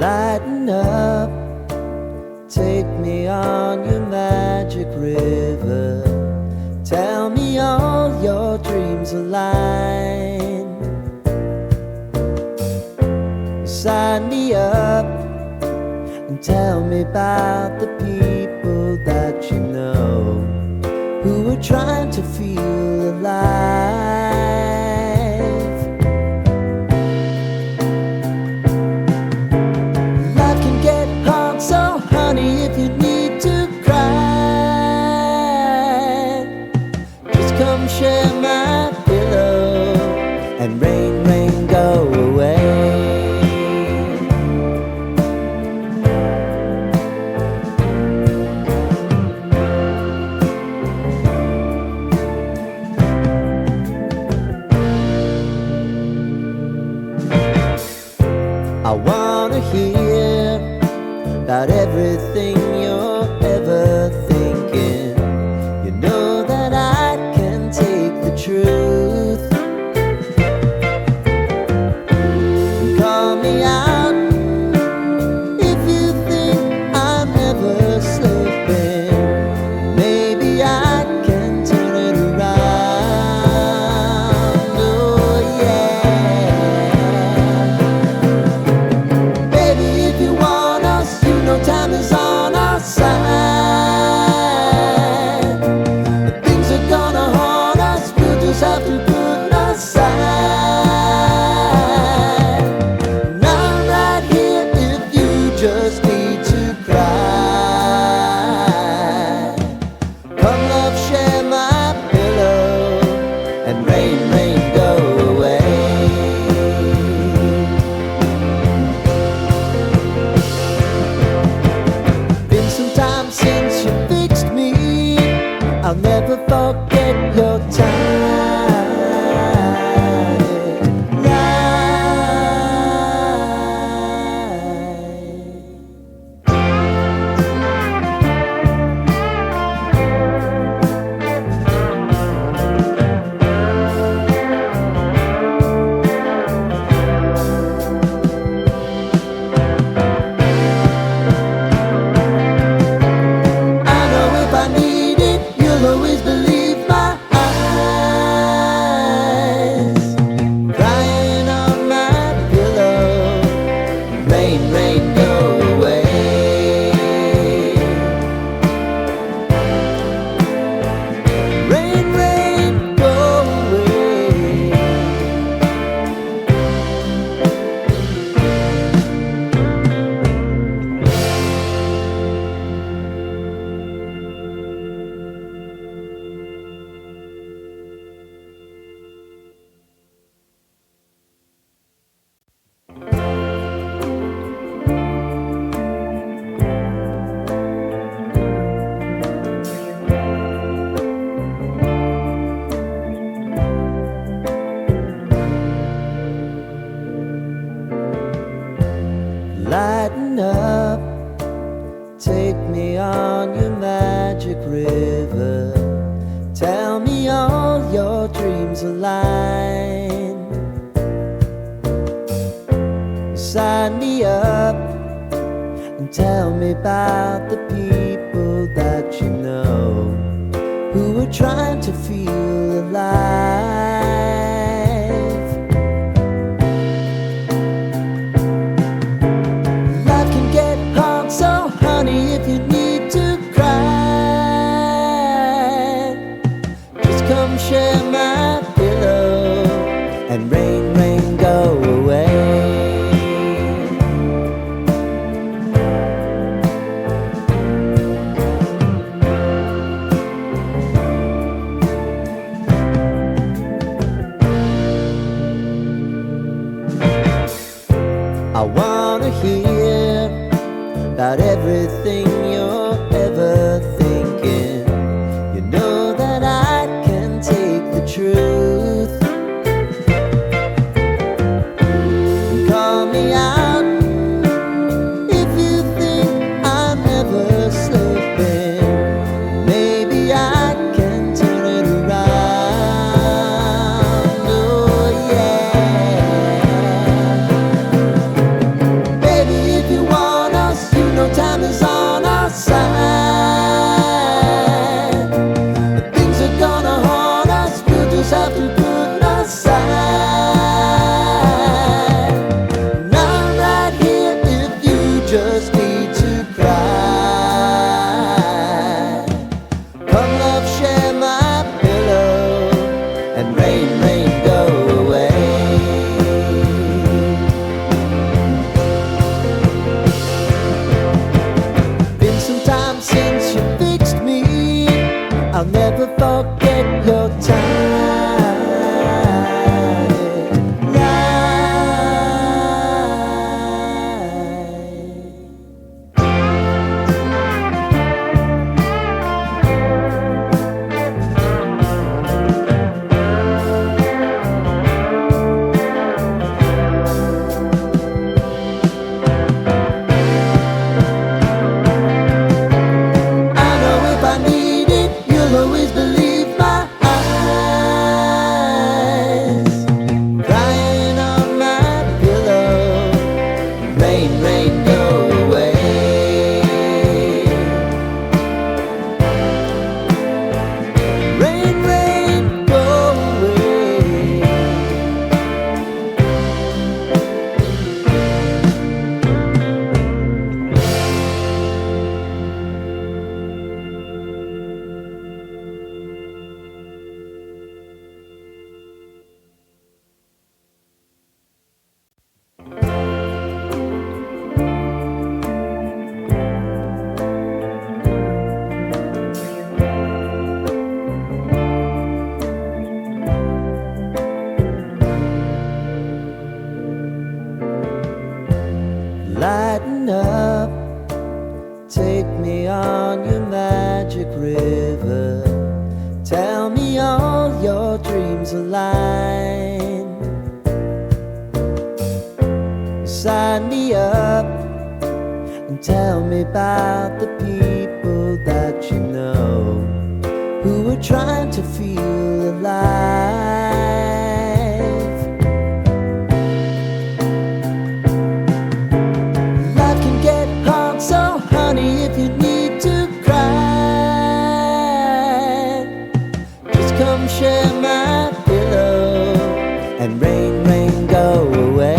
Lighten up, take me on your magic river. Tell me all your dreams align. Sign me up and tell me about the people that you know who are trying to feel alive. Life can get hard, so honey, if you need to cry, just come share my pillow and rain, rain, go away. I wanna hear about everything you're ever thinking. You know that I can take the truth. Call me out if you think I'm ever slipping. Maybe I can turn it around. Oh yeah. Baby, if you want us, you know time is on our side. If things are gonna haunt us, we'll just have to put aside. And I'm right here if you just need to cry. Come love, share my pillow and rain, rain, go away. Been some time since you fixed me. I'll never forget your time. I know if I need it, you'll always believe my eyes. Crying on my pillow, rain, rain, go away. Rain, rain, go away. Lighten up, take me on your magic river. Tell me all your dreams align. Sign me up and tell me about the people that you know who are trying to feel alive. Life can get hard, so honey, if you need to cry, just come share my pillow and rain, rain, go away. I wanna hear about everything you're ever thinking. You know that I can take the truth. Call me out if you think I'm ever slipping. Maybe I can turn it around. Oh yeah. Baby, if you sign me up and tell me about the people that you know who are trying to feel alive. Life can get hard, so honey, if you need to cry, just come share my pillow and rain, rain, go away.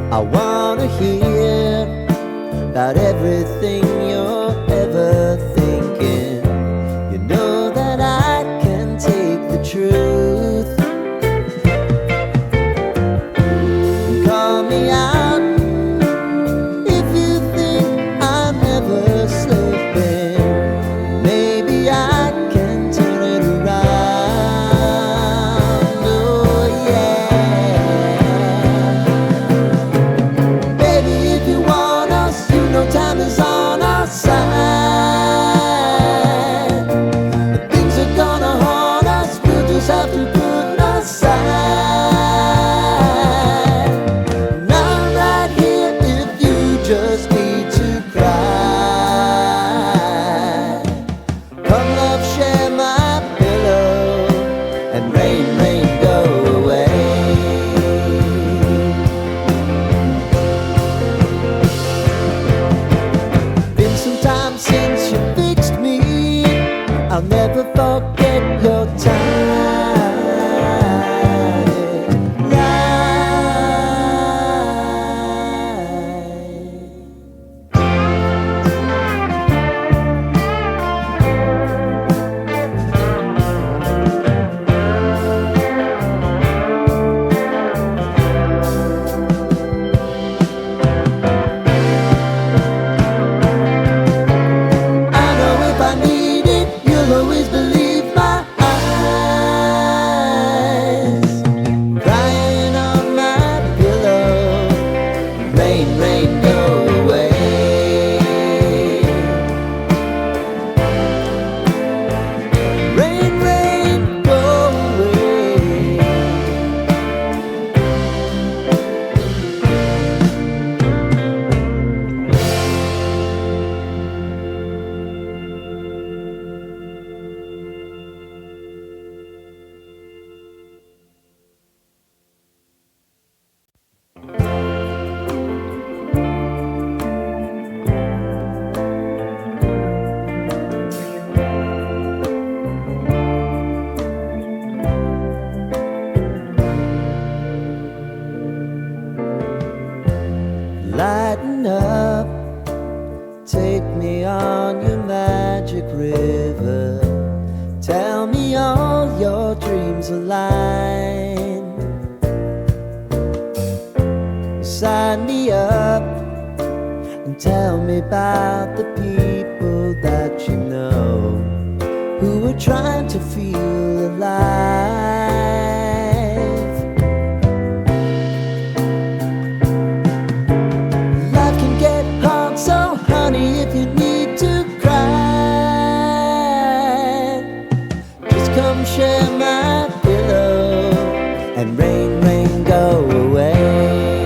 I wanna hear about everything you're ever thinking. You know that I can take the truth. Call me out if you think I'm never slipping. Maybe I can turn it around. Oh yeah. Baby, if you want us, you know time is on our side. If things are gonna haunt us, we'll just have to put aside. And I'm right here if you just need to cry. Come love, share my pillow and rain, rain, go away. Been some time since you fixed me. I'll never forget your time. I know if I need it, you'll always believe my eyes. Crying on my pillow, rain, rain, go away. Rain, rain, go away. Lighten up, take me on your magic river. Tell me all your dreams align. Sign me up and tell me about the people that you know who are trying to feel alive.